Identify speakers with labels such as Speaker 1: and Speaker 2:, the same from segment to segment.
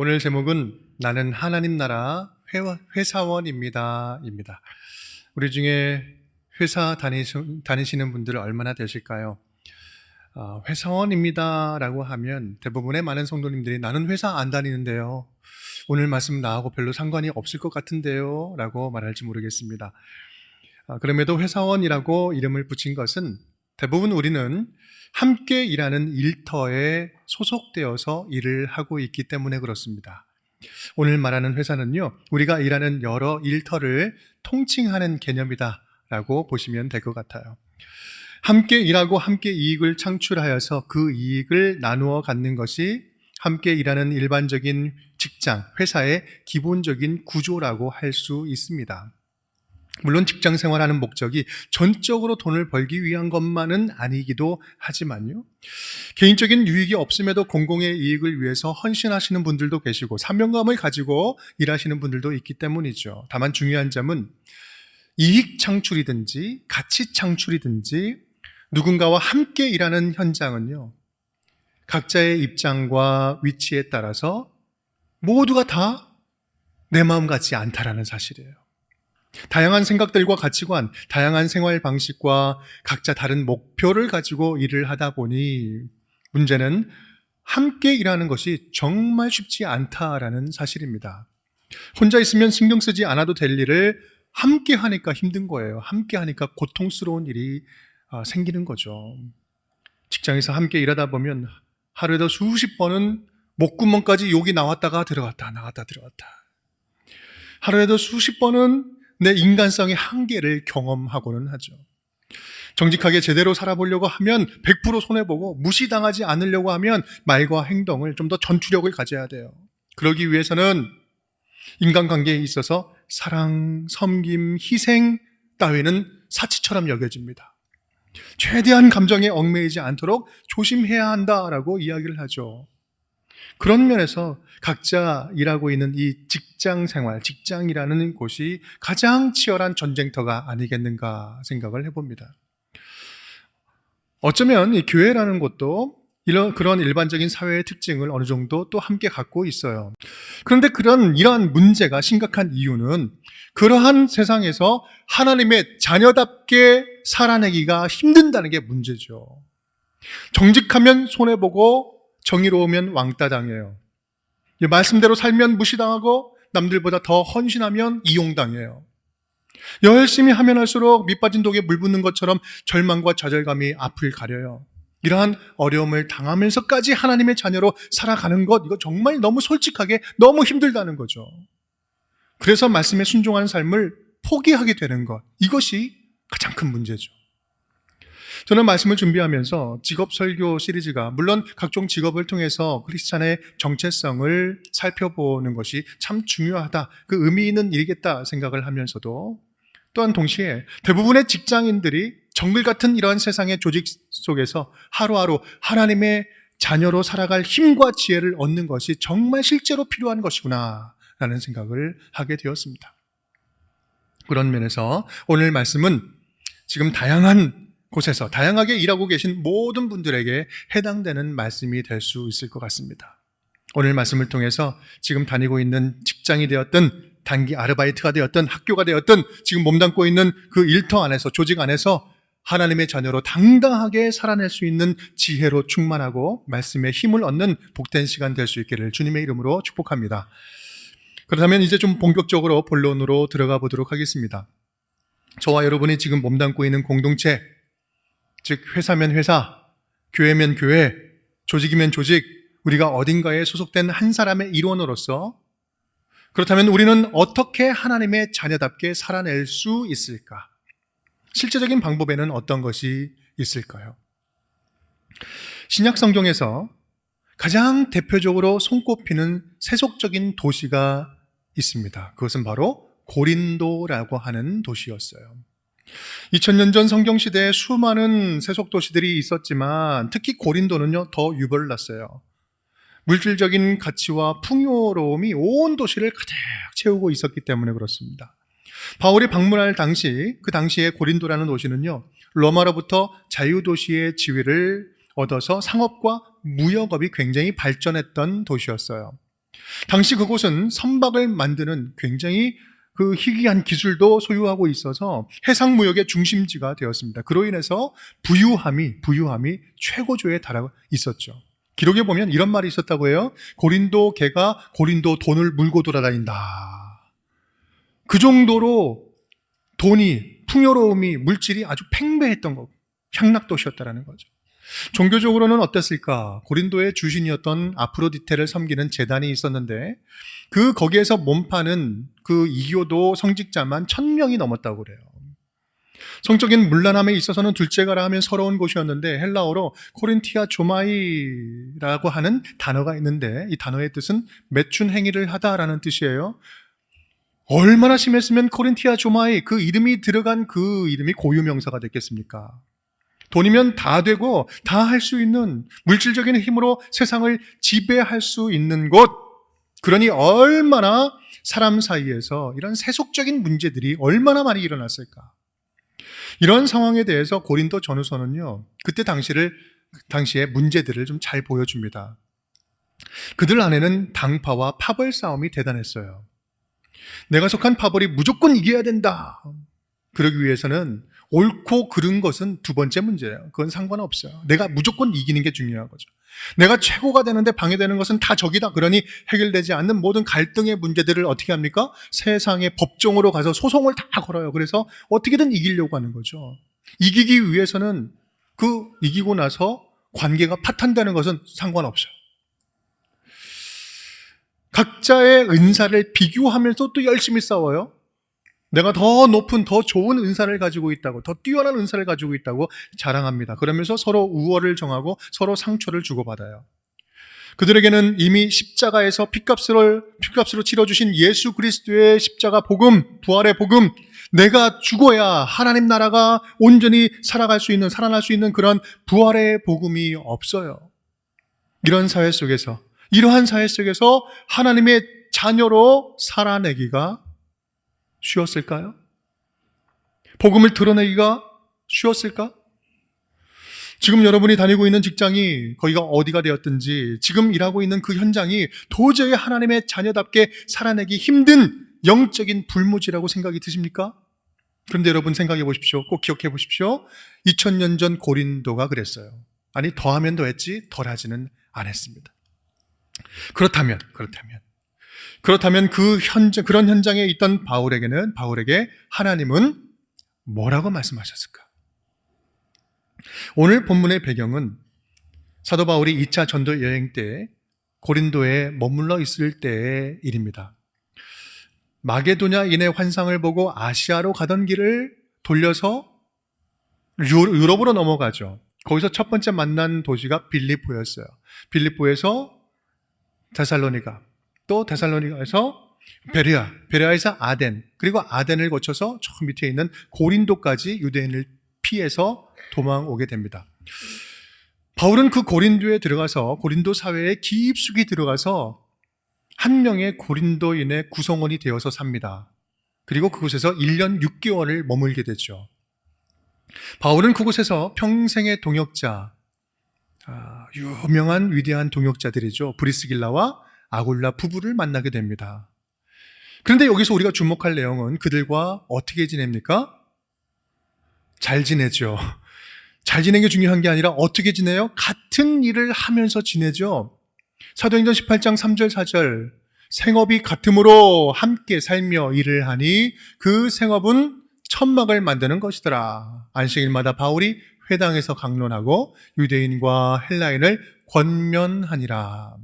Speaker 1: 오늘 제목은 나는 하나님 나라 회사원입니다. 우리 중에 회사 다니시는 분들 얼마나 되실까요? 회사원입니다 라고 하면 대부분의 많은 성도님들이 나는 회사 안 다니는데요, 오늘 말씀 나하고 별로 상관이 없을 것 같은데요 라고 말할지 모르겠습니다. 그럼에도 회사원이라고 이름을 붙인 것은 대부분 우리는 함께 일하는 일터에 소속되어서 일을 하고 있기 때문에 그렇습니다. 오늘 말하는 회사는요, 우리가 일하는 여러 일터를 통칭하는 개념이다 라고 보시면 될 것 같아요. 함께 일하고 함께 이익을 창출하여서 그 이익을 나누어 갖는 것이 함께 일하는 일반적인 직장, 회사의 기본적인 구조라고 할 수 있습니다. 물론 직장 생활하는 목적이 전적으로 돈을 벌기 위한 것만은 아니기도 하지만요, 개인적인 유익이 없음에도 공공의 이익을 위해서 헌신하시는 분들도 계시고 사명감을 가지고 일하시는 분들도 있기 때문이죠. 다만 중요한 점은 이익 창출이든지 가치 창출이든지 누군가와 함께 일하는 현장은요, 각자의 입장과 위치에 따라서 모두가 다 내 마음 같지 않다라는 사실이에요. 다양한 생각들과 가치관, 다양한 생활 방식과 각자 다른 목표를 가지고 일을 하다 보니 문제는 함께 일하는 것이 정말 쉽지 않다라는 사실입니다. 혼자 있으면 신경 쓰지 않아도 될 일을 함께 하니까 힘든 거예요. 함께 하니까 고통스러운 일이 생기는 거죠. 직장에서 함께 일하다 보면 하루에도 수십 번은 목구멍까지 욕이 나왔다가 들어갔다 나갔다 들어갔다, 하루에도 수십 번은 내 인간성의 한계를 경험하고는 하죠. 정직하게 제대로 살아보려고 하면 100% 손해보고, 무시당하지 않으려고 하면 말과 행동을 좀 더 전투력을 가져야 돼요. 그러기 위해서는 인간관계에 있어서 사랑, 섬김, 희생 따위는 사치처럼 여겨집니다. 최대한 감정에 얽매이지 않도록 조심해야 한다라고 이야기를 하죠. 그런 면에서 각자 일하고 있는 이 직장 생활, 직장이라는 곳이 가장 치열한 전쟁터가 아니겠는가 생각을 해봅니다. 어쩌면 이 교회라는 곳도 그런 일반적인 사회의 특징을 어느 정도 또 함께 갖고 있어요. 그런데 이러한 문제가 심각한 이유는 그러한 세상에서 하나님의 자녀답게 살아내기가 힘든다는 게 문제죠. 정직하면 손해보고 정의로우면 왕따 당해요. 말씀대로 살면 무시당하고 남들보다 더 헌신하면 이용당해요. 열심히 하면 할수록 밑빠진 독에 물 붓는 것처럼 절망과 좌절감이 앞을 가려요. 이러한 어려움을 당하면서까지 하나님의 자녀로 살아가는 것, 이거 정말 너무 솔직하게 너무 힘들다는 거죠. 그래서 말씀에 순종하는 삶을 포기하게 되는 것, 이것이 가장 큰 문제죠. 저는 말씀을 준비하면서 직업 설교 시리즈가, 물론 각종 직업을 통해서 크리스찬의 정체성을 살펴보는 것이 참 중요하다, 그 의미 있는 일이겠다 생각을 하면서도 또한 동시에 대부분의 직장인들이 정글 같은 이러한 세상의 조직 속에서 하루하루 하나님의 자녀로 살아갈 힘과 지혜를 얻는 것이 정말 실제로 필요한 것이구나 라는 생각을 하게 되었습니다. 그런 면에서 오늘 말씀은 지금 다양한 곳에서 다양하게 일하고 계신 모든 분들에게 해당되는 말씀이 될 수 있을 것 같습니다. 오늘 말씀을 통해서 지금 다니고 있는 직장이 되었든 단기 아르바이트가 되었든 학교가 되었든 지금 몸담고 있는 그 일터 안에서, 조직 안에서 하나님의 자녀로 당당하게 살아낼 수 있는 지혜로 충만하고 말씀의 힘을 얻는 복된 시간 될 수 있기를 주님의 이름으로 축복합니다. 그렇다면 이제 좀 본격적으로 본론으로 들어가 보도록 하겠습니다. 저와 여러분이 지금 몸담고 있는 공동체, 즉 회사면 회사, 교회면 교회, 조직이면 조직, 우리가 어딘가에 소속된 한 사람의 일원으로서, 그렇다면 우리는 어떻게 하나님의 자녀답게 살아낼 수 있을까? 실제적인 방법에는 어떤 것이 있을까요? 신약 성경에서 가장 대표적으로 손꼽히는 세속적인 도시가 있습니다. 그것은 바로 고린도라고 하는 도시였어요. 2000년 전 성경시대에 수많은 세속 도시들이 있었지만 특히 고린도는요 더 유별났어요. 물질적인 가치와 풍요로움이 온 도시를 가득 채우고 있었기 때문에 그렇습니다. 바울이 방문할 당시, 그 당시에 고린도라는 도시는요 로마로부터 자유도시의 지위를 얻어서 상업과 무역업이 굉장히 발전했던 도시였어요. 당시 그곳은 선박을 만드는 굉장히 그 희귀한 기술도 소유하고 있어서 해상무역의 중심지가 되었습니다. 그로 인해서 부유함이 최고조에 달하 있었죠. 기록에 보면 이런 말이 있었다고 해요. 고린도 개가 고린도 돈을 물고 돌아다닌다. 그 정도로 돈이, 풍요로움이, 물질이 아주 팽배했던 거, 향락도시였다라는 거죠. 종교적으로는 어땠을까? 고린도의 주신이었던 아프로디테를 섬기는 제단이 있었는데 거기에서 몸파는 그 이교도 성직자만 1000명이 넘었다고 그래요. 성적인 문란함에 있어서는 둘째가라 하면 서러운 곳이었는데 헬라어로 코린티아 조마이라고 하는 단어가 있는데 이 단어의 뜻은 매춘 행위를 하다라는 뜻이에요. 얼마나 심했으면 코린티아 조마이, 그 이름이 들어간 그 이름이 고유명사가 됐겠습니까? 돈이면 다 되고 다 할 수 있는, 물질적인 힘으로 세상을 지배할 수 있는 곳. 그러니 얼마나 사람 사이에서 이런 세속적인 문제들이 얼마나 많이 일어났을까. 이런 상황에 대해서 고린도 전후서는요, 그때 당시의 문제들을 좀 잘 보여줍니다. 그들 안에는 당파와 파벌 싸움이 대단했어요. 내가 속한 파벌이 무조건 이겨야 된다. 그러기 위해서는 옳고 그른 것은 두 번째 문제예요. 그건 상관없어요. 내가 무조건 이기는 게 중요한 거죠. 내가 최고가 되는데 방해되는 것은 다 적이다. 그러니 해결되지 않는 모든 갈등의 문제들을 어떻게 합니까? 세상의 법정으로 가서 소송을 다 걸어요. 그래서 어떻게든 이기려고 하는 거죠. 이기기 위해서는 이기고 나서 관계가 파탄되는 것은 상관없어요. 각자의 은사를 비교하면서 또 열심히 싸워요. 내가 더 높은, 더 좋은 은사를 가지고 있다고, 더 뛰어난 은사를 가지고 있다고 자랑합니다. 그러면서 서로 우월을 정하고 서로 상처를 주고받아요. 그들에게는 이미 십자가에서 피값으로 치러주신 예수 그리스도의 십자가 복음, 부활의 복음, 내가 죽어야 하나님 나라가 온전히 살아날 수 있는 그런 부활의 복음이 없어요. 이러한 사회 속에서 하나님의 자녀로 살아내기가 쉬웠을까요? 복음을 드러내기가 쉬웠을까? 지금 여러분이 다니고 있는 직장이 거기가 어디가 되었든지 지금 일하고 있는 그 현장이 도저히 하나님의 자녀답게 살아내기 힘든 영적인 불모지라고 생각이 드십니까? 그런데 여러분 생각해 보십시오. 꼭 기억해 보십시오. 2000년 전 고린도가 그랬어요. 아니, 더하면 더했지 덜하지는 않았습니다. 그렇다면 그런 현장에 있던 바울에게 하나님은 뭐라고 말씀하셨을까? 오늘 본문의 배경은 사도 바울이 2차 전도 여행 때 고린도에 머물러 있을 때의 일입니다. 마게도냐인의 환상을 보고 아시아로 가던 길을 돌려서 유럽으로 넘어가죠. 거기서 첫 번째 만난 도시가 빌립보였어요. 빌립보에서 데살로니가, 또 데살로니가에서 베레아에서 아덴, 그리고 아덴을 거쳐서 저 밑에 있는 고린도까지 유대인을 피해서 도망오게 됩니다. 바울은 그 고린도에 들어가서 고린도 사회에 깊숙이 들어가서 한 명의 고린도인의 구성원이 되어서 삽니다. 그리고 그곳에서 1년 6개월을 머물게 되죠. 바울은 그곳에서 평생의 동역자, 유명한 위대한 동역자들이죠. 브리스길라와 아굴라 부부를 만나게 됩니다. 그런데 여기서 우리가 주목할 내용은 그들과 어떻게 지냅니까? 잘 지내죠. 잘 지내는 게 중요한 게 아니라 어떻게 지내요? 같은 일을 하면서 지내죠. 사도행전 18장 3절 4절, 생업이 같음으로 함께 살며 일을 하니 그 생업은 천막을 만드는 것이더라. 안식일마다 바울이 회당에서 강론하고 유대인과 헬라인을 권면하니라.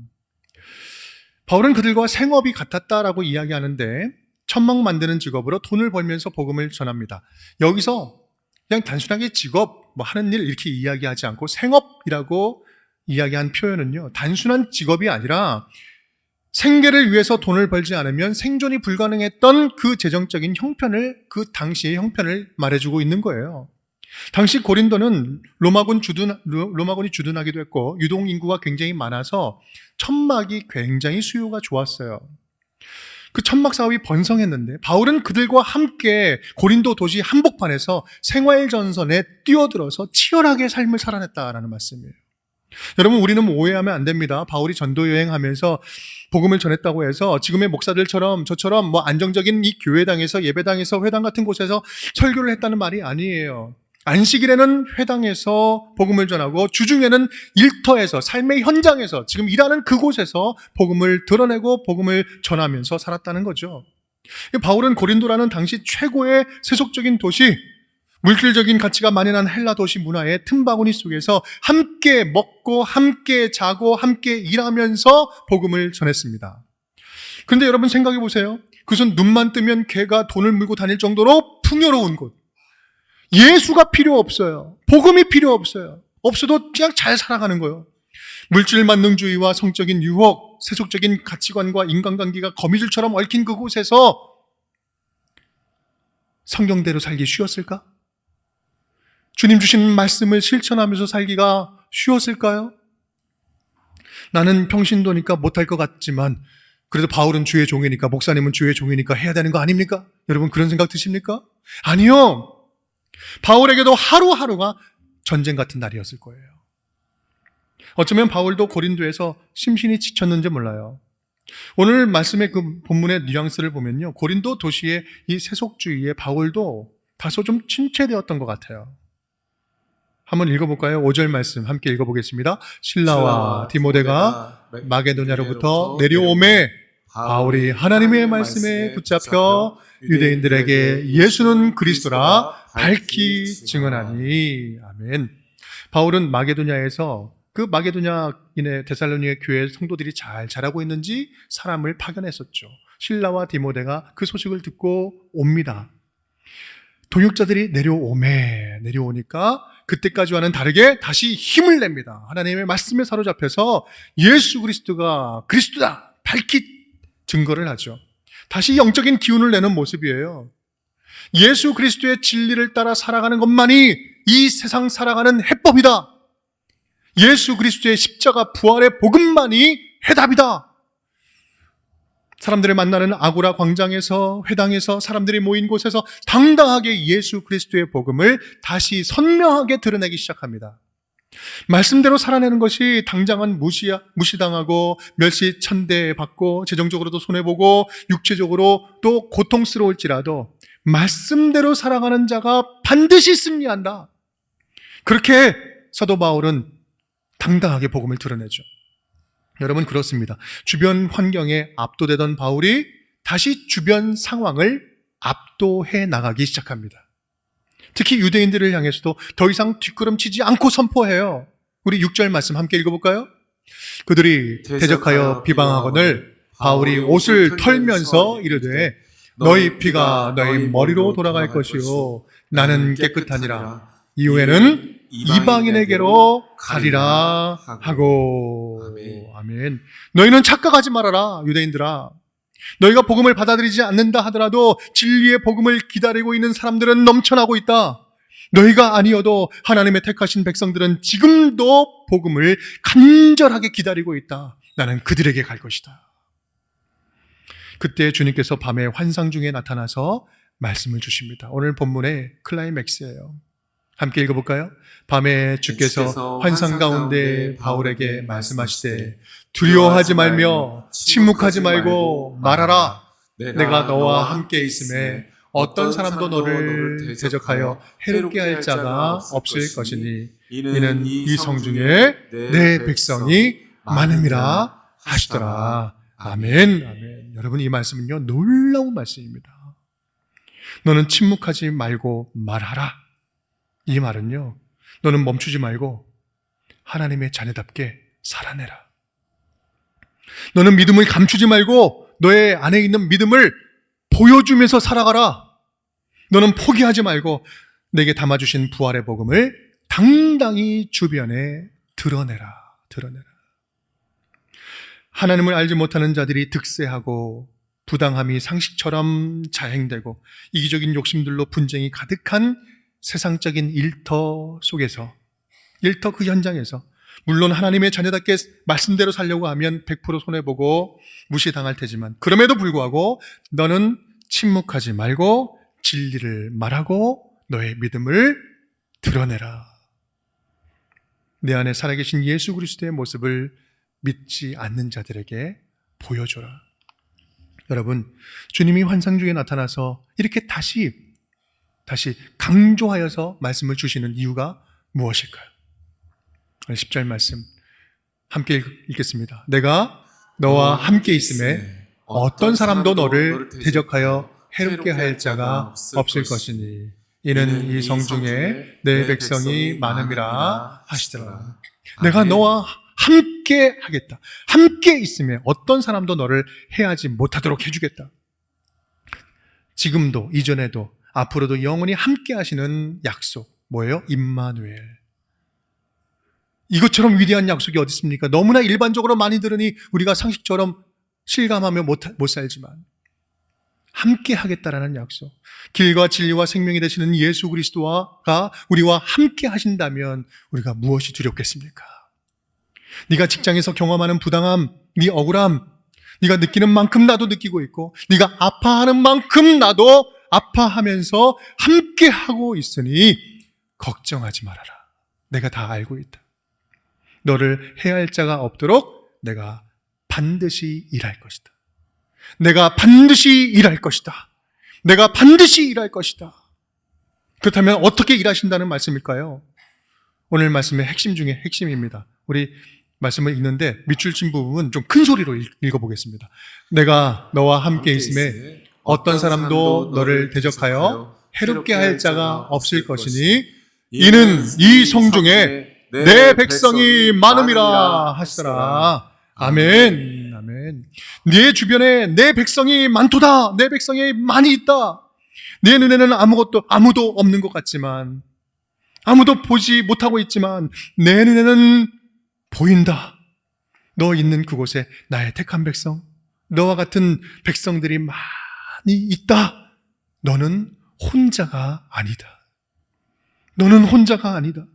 Speaker 1: 바울은 그들과 생업이 같았다라고 이야기하는데 천막 만드는 직업으로 돈을 벌면서 복음을 전합니다. 여기서 그냥 단순하게 직업, 하는 일 이렇게 이야기하지 않고 생업이라고 이야기한 표현은요, 단순한 직업이 아니라 생계를 위해서 돈을 벌지 않으면 생존이 불가능했던 그 재정적인 그 당시의 형편을 말해주고 있는 거예요. 당시 고린도는 로마군이 주둔하기도 했고 유동 인구가 굉장히 많아서 천막이 굉장히 수요가 좋았어요. 그 천막 사업이 번성했는데 바울은 그들과 함께 고린도 도시 한복판에서 생활전선에 뛰어들어서 치열하게 삶을 살아냈다라는 말씀이에요. 여러분, 우리는 오해하면 안 됩니다. 바울이 전도 여행하면서 복음을 전했다고 해서 지금의 목사들처럼 저처럼 뭐 안정적인 이 교회당에서 예배당에서 회당 같은 곳에서 설교를 했다는 말이 아니에요. 안식일에는 회당에서 복음을 전하고 주중에는 일터에서 삶의 현장에서 지금 일하는 그곳에서 복음을 드러내고 복음을 전하면서 살았다는 거죠. 바울은 고린도라는 당시 최고의 세속적인 도시, 물질적인 가치가 만연한 헬라 도시 문화의 틈바구니 속에서 함께 먹고 함께 자고 함께 일하면서 복음을 전했습니다. 그런데 여러분 생각해 보세요. 그것은 눈만 뜨면 개가 돈을 물고 다닐 정도로 풍요로운 곳. 예수가 필요 없어요. 복음이 필요 없어요. 없어도 그냥 잘 살아가는 거예요. 물질 만능주의와 성적인 유혹, 세속적인 가치관과 인간관계가 거미줄처럼 얽힌 그곳에서 성경대로 살기 쉬웠을까? 주님 주신 말씀을 실천하면서 살기가 쉬웠을까요? 나는 평신도니까 못할 것 같지만 그래도 바울은 주의 종이니까, 목사님은 주의 종이니까 해야 되는 거 아닙니까? 여러분 그런 생각 드십니까? 아니요. 바울에게도 하루하루가 전쟁 같은 날이었을 거예요. 어쩌면 바울도 고린도에서 심신이 지쳤는지 몰라요. 오늘 말씀의 그 본문의 뉘앙스를 보면요, 고린도 도시의 이 세속주의에 바울도 다소 좀 침체되었던 것 같아요. 한번 읽어볼까요? 5절 말씀 함께 읽어보겠습니다. 신라와 디모데가 마게도냐로부터 내려오매 바울이 하나님의 말씀에 붙잡혀 유대인들에게 예수는 그리스도라 밝히 증언하니. 아멘. 바울은 마게도냐에서 그 마게도냐인의 데살로니가 교회 성도들이 잘 자라고 있는지 사람을 파견했었죠. 신라와 디모데가 그 소식을 듣고 옵니다. 동역자들이 내려오니까 그때까지와는 다르게 다시 힘을 냅니다. 하나님의 말씀에 사로잡혀서 예수 그리스도가 그리스도다 밝히 증거를 하죠. 다시 영적인 기운을 내는 모습이에요. 예수 그리스도의 진리를 따라 살아가는 것만이 이 세상 살아가는 해법이다. 예수 그리스도의 십자가 부활의 복음만이 해답이다. 사람들을 만나는 아고라 광장에서, 회당에서, 사람들이 모인 곳에서 당당하게 예수 그리스도의 복음을 다시 선명하게 드러내기 시작합니다. 말씀대로 살아내는 것이 당장은 무시당하고 멸시천대받고 재정적으로도 손해보고 육체적으로 또 고통스러울지라도 말씀대로 살아가는 자가 반드시 승리한다. 그렇게 사도 바울은 당당하게 복음을 드러내죠. 여러분 그렇습니다. 주변 환경에 압도되던 바울이 다시 주변 상황을 압도해 나가기 시작합니다. 특히 유대인들을 향해서도 더 이상 뒷걸음치지 않고 선포해요. 우리 6절 말씀 함께 읽어볼까요? 그들이 대적하여 비방하거늘 바울이 옷을 털면서 이르되 너희 피가 너희 머리로 돌아갈 것이요 나는 깨끗하니라. 이후에는 이방인에게로 가리라 하고. 아멘. 너희는 착각하지 말아라 유대인들아. 너희가 복음을 받아들이지 않는다 하더라도 진리의 복음을 기다리고 있는 사람들은 넘쳐나고 있다. 너희가 아니어도 하나님의 택하신 백성들은 지금도 복음을 간절하게 기다리고 있다. 나는 그들에게 갈 것이다. 그때 주님께서 밤에 환상 중에 나타나서 말씀을 주십니다. 오늘 본문의 클라이맥스예요. 함께 읽어볼까요? 밤에 주께서 환상 가운데 바울에게 말씀하시되 두려워하지 말며 침묵하지 말고 말하라. 내가 너와 함께 있음에 어떤 사람도 너를 대적하여 해롭게 할 자가 없을 것이니 이는 이 성중에 내 백성이 많음이라 하시더라. 아멘. 아멘. 여러분 이 말씀은요 놀라운 말씀입니다. 너는 침묵하지 말고 말하라. 이 말은요 너는 멈추지 말고 하나님의 자녀답게 살아내라. 너는 믿음을 감추지 말고 너의 안에 있는 믿음을 보여주면서 살아가라. 너는 포기하지 말고 내게 담아주신 부활의 복음을 당당히 주변에 드러내라. 하나님을 알지 못하는 자들이 득세하고 부당함이 상식처럼 자행되고 이기적인 욕심들로 분쟁이 가득한 세상적인 일터 속에서, 일터 그 현장에서 물론 하나님의 자녀답게 말씀대로 살려고 하면 100% 손해보고 무시당할 테지만 그럼에도 불구하고 너는 침묵하지 말고 진리를 말하고 너의 믿음을 드러내라. 내 안에 살아계신 예수 그리스도의 모습을 믿지 않는 자들에게 보여줘라. 여러분, 주님이 환상 중에 나타나서 이렇게 다시 강조하여서 말씀을 주시는 이유가 무엇일까요? 10절 말씀 함께 읽겠습니다. 내가 너와 함께 있음에 어떤 사람도 너를 대적하여 해롭게 할 자가 없을 것이니 이는 이 성중에 내 백성이 많음이라 하시더라. 내가 너와 함께 하겠다. 함께 있음에 어떤 사람도 너를 해하지 못하도록 해주겠다. 지금도 이전에도 앞으로도 영원히 함께 하시는 약속. 뭐예요? 임마누엘. 이것처럼 위대한 약속이 어디 있습니까? 너무나 일반적으로 많이 들으니 우리가 상식처럼 실감하며 못 살지만 함께 하겠다라는 약속. 길과 진리와 생명이 되시는 예수 그리스도가 우리와 함께 하신다면 우리가 무엇이 두렵겠습니까? 네가 직장에서 경험하는 부당함, 네 억울함, 네가 느끼는 만큼 나도 느끼고 있고 네가 아파하는 만큼 나도 아파하면서 함께 하고 있으니 걱정하지 말아라. 내가 다 알고 있다. 너를 해할 자가 없도록 내가 반드시 일할 것이다. 내가 반드시 일할 것이다. 내가 반드시 일할 것이다. 그렇다면 어떻게 일하신다는 말씀일까요? 오늘 말씀의 핵심 중에 핵심입니다. 우리 말씀을 읽는데 밑줄 친 부분은 좀 큰 소리로 읽어보겠습니다. 내가 너와 함께 있음에 어떤 사람도 너를 대적하여 해롭게 할 자가 없을 것이니 이는 이 성중에 내 백성이 많음이라 하시더라. 아멘. 아멘. 네 주변에 내 백성이 많도다. 내 백성이 많이 있다. 내 눈에는 아무도 없는 것 같지만, 아무도 보지 못하고 있지만 내 눈에는 보인다. 너 있는 그곳에 나의 택한 백성, 너와 같은 백성들이 많이 있다. 너는 혼자가 아니다. 너는 혼자가 아니다.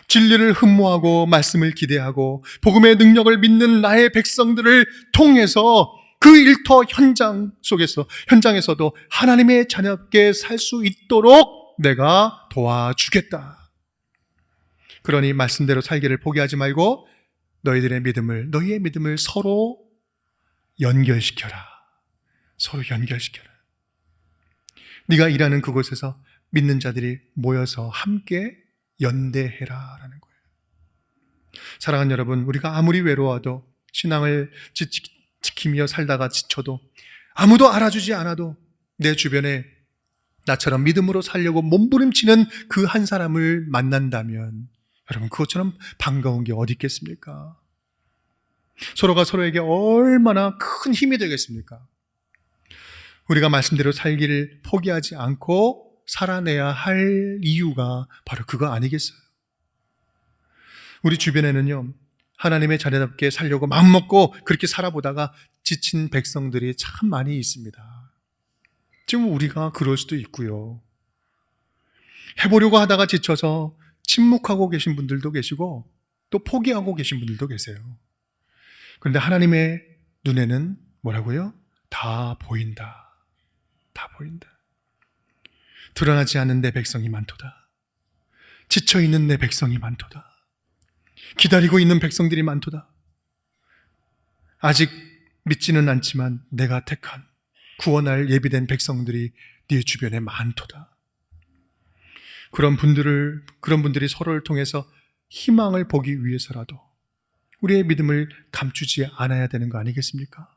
Speaker 1: 진리를 흠모하고 말씀을 기대하고 복음의 능력을 믿는 나의 백성들을 통해서 그 일터 현장에서도 하나님의 자녀답게 살 수 있도록 내가 도와주겠다. 그러니 말씀대로 살기를 포기하지 말고 너희의 믿음을 서로 연결시켜라. 서로 연결시켜라. 네가 일하는 그곳에서 믿는 자들이 모여서 함께 연대해라 라는 거예요. 사랑하는 여러분, 우리가 아무리 외로워도 신앙을 지키며 살다가 지쳐도 아무도 알아주지 않아도 내 주변에 나처럼 믿음으로 살려고 몸부림치는 그 한 사람을 만난다면 여러분, 그것처럼 반가운 게 어디 있겠습니까? 서로가 서로에게 얼마나 큰 힘이 되겠습니까? 우리가 말씀대로 살기를 포기하지 않고 살아내야 할 이유가 바로 그거 아니겠어요? 우리 주변에는요, 하나님의 자녀답게 살려고 마음먹고 그렇게 살아보다가 지친 백성들이 참 많이 있습니다. 지금 우리가 그럴 수도 있고요. 해보려고 하다가 지쳐서 침묵하고 계신 분들도 계시고 또 포기하고 계신 분들도 계세요. 그런데 하나님의 눈에는 뭐라고요? 다 보인다. 다 보인다. 드러나지 않는 내 백성이 많도다. 지쳐있는 내 백성이 많도다. 기다리고 있는 백성들이 많도다. 아직 믿지는 않지만 내가 택한 구원할 예비된 백성들이 네 주변에 많도다. 그런 분들이 서로를 통해서 희망을 보기 위해서라도 우리의 믿음을 감추지 않아야 되는 거 아니겠습니까?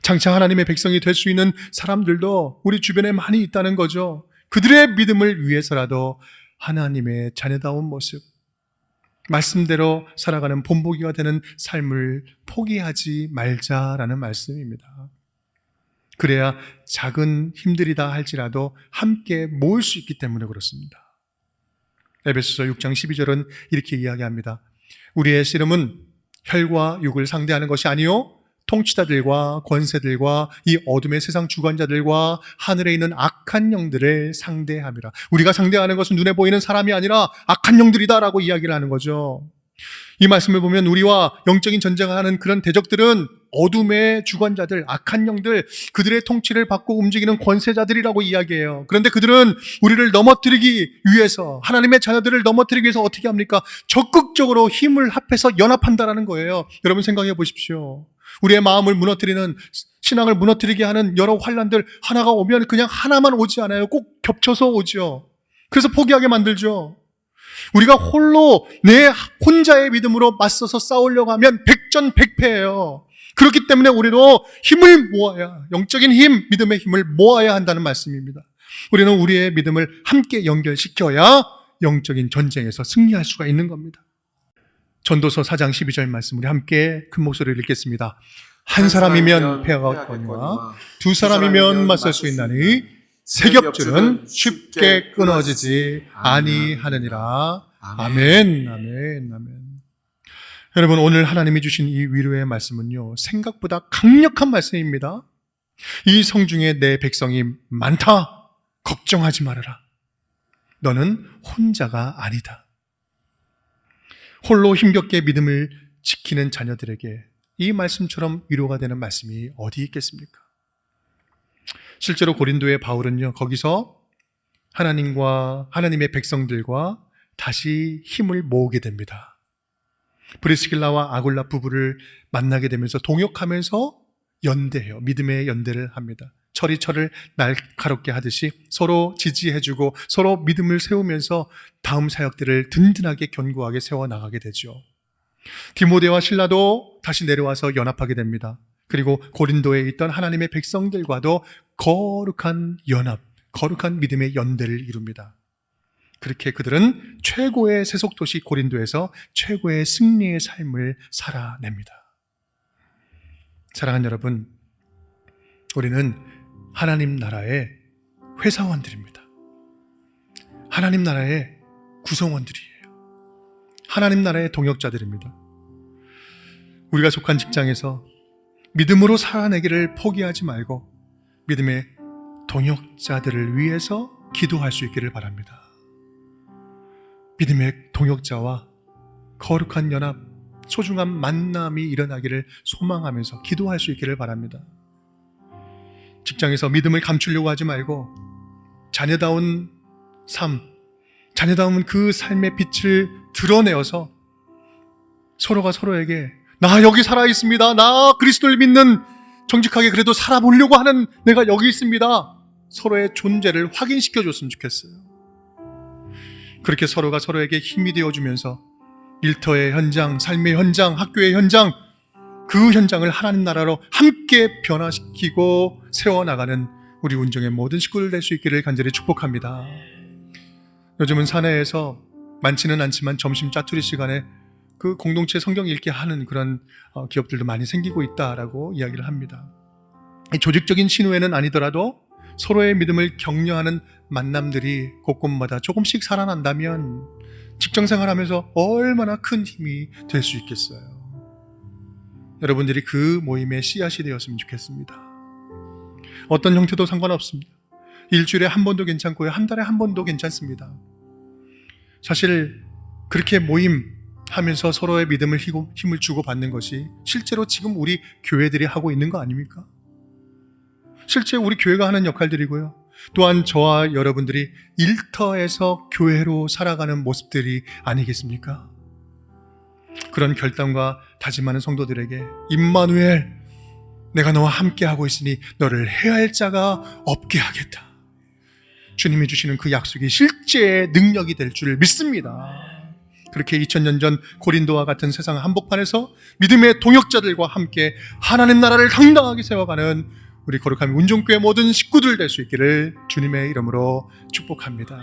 Speaker 1: 장차 하나님의 백성이 될 수 있는 사람들도 우리 주변에 많이 있다는 거죠. 그들의 믿음을 위해서라도 하나님의 자녀다운 모습, 말씀대로 살아가는 본보기가 되는 삶을 포기하지 말자라는 말씀입니다. 그래야 작은 힘들이다 할지라도 함께 모을 수 있기 때문에 그렇습니다. 에베소서 6장 12절은 이렇게 이야기합니다. 우리의 씨름은 혈과 육을 상대하는 것이 아니요 통치자들과 권세들과 이 어둠의 세상 주관자들과 하늘에 있는 악한 영들을 상대함이라. 우리가 상대하는 것은 눈에 보이는 사람이 아니라 악한 영들이다라고 이야기를 하는 거죠. 이 말씀을 보면 우리와 영적인 전쟁을 하는 그런 대적들은 어둠의 주관자들, 악한 영들, 그들의 통치를 받고 움직이는 권세자들이라고 이야기해요. 그런데 그들은 우리를 넘어뜨리기 위해서, 하나님의 자녀들을 넘어뜨리기 위해서 어떻게 합니까? 적극적으로 힘을 합해서 연합한다라는 거예요. 여러분 생각해 보십시오. 우리의 마음을 무너뜨리는, 신앙을 무너뜨리게 하는 여러 환난들 하나가 오면 그냥 하나만 오지 않아요. 꼭 겹쳐서 오죠. 그래서 포기하게 만들죠. 우리가 홀로 내 혼자의 믿음으로 맞서서 싸우려고 하면 백전백패예요. 그렇기 때문에 우리도 힘을 모아야, 영적인 힘, 믿음의 힘을 모아야 한다는 말씀입니다. 우리는 우리의 믿음을 함께 연결시켜야 영적인 전쟁에서 승리할 수가 있는 겁니다. 전도서 4장 12절 말씀 우리 함께 큰 목소리를 읽겠습니다. 한 사람이면 패가 없거니와 두 사람이면 맞설 수 있나니 세 겹줄은 쉽게 끊어지지 아니하느니라. 아멘, 아멘, 아멘. 여러분, 오늘 하나님이 주신 이 위로의 말씀은요, 생각보다 강력한 말씀입니다. 이 성중에 내 백성이 많다. 걱정하지 말아라. 너는 혼자가 아니다. 홀로 힘겹게 믿음을 지키는 자녀들에게 이 말씀처럼 위로가 되는 말씀이 어디 있겠습니까? 실제로 고린도의 바울은요, 거기서 하나님과 하나님의 백성들과 다시 힘을 모으게 됩니다. 브리스길라와 아굴라 부부를 만나게 되면서 동역하면서 연대해요. 믿음의 연대를 합니다. 철이 철을 날카롭게 하듯이 서로 지지해주고 서로 믿음을 세우면서 다음 사역들을 든든하게 견고하게 세워나가게 되죠. 디모데와 실라도 다시 내려와서 연합하게 됩니다. 그리고 고린도에 있던 하나님의 백성들과도 거룩한 연합, 거룩한 믿음의 연대를 이룹니다. 그렇게 그들은 최고의 세속도시 고린도에서 최고의 승리의 삶을 살아냅니다. 사랑하는 여러분, 우리는 하나님 나라의 회사원들입니다. 하나님 나라의 구성원들이에요. 하나님 나라의 동역자들입니다. 우리가 속한 직장에서 믿음으로 살아내기를 포기하지 말고 믿음의 동역자들을 위해서 기도할 수 있기를 바랍니다. 믿음의 동역자와 거룩한 연합, 소중한 만남이 일어나기를 소망하면서 기도할 수 있기를 바랍니다. 직장에서 믿음을 감추려고 하지 말고 자녀다운 삶, 자녀다운 그 삶의 빛을 드러내어서 서로가 서로에게 나 여기 살아있습니다. 나 그리스도를 믿는 정직하게 그래도 살아보려고 하는 내가 여기 있습니다. 서로의 존재를 확인시켜 줬으면 좋겠어요. 그렇게 서로가 서로에게 힘이 되어주면서 일터의 현장, 삶의 현장, 학교의 현장, 그 현장을 하나님 나라로 함께 변화시키고 세워나가는 우리 운정의 모든 식구들 될 수 있기를 간절히 축복합니다. 요즘은 사내에서 많지는 않지만 점심 짜투리 시간에 그 공동체 성경 읽기 하는 그런 기업들도 많이 생기고 있다라고 이야기를 합니다. 조직적인 신우회는 아니더라도 서로의 믿음을 격려하는 만남들이 곳곳마다 조금씩 살아난다면 직장생활하면서 얼마나 큰 힘이 될 수 있겠어요. 여러분들이 그 모임의 씨앗이 되었으면 좋겠습니다. 어떤 형태도 상관없습니다. 일주일에 한 번도 괜찮고요. 한 달에 한 번도 괜찮습니다. 사실 그렇게 모임하면서 서로의 믿음을 힘을 주고받는 것이 실제로 지금 우리 교회들이 하고 있는 거 아닙니까? 실제 우리 교회가 하는 역할들이고요. 또한 저와 여러분들이 일터에서 교회로 살아가는 모습들이 아니겠습니까? 그런 결단과 다짐하는 성도들에게 임마누엘, 내가 너와 함께하고 있으니 너를 해할 자가 없게 하겠다. 주님이 주시는 그 약속이 실제 능력이 될 줄 믿습니다. 그렇게 2000년 전 고린도와 같은 세상 한복판에서 믿음의 동역자들과 함께 하나님 나라를 당당하게 세워가는 우리 거룩한 운종교회 모든 식구들 될 수 있기를 주님의 이름으로 축복합니다.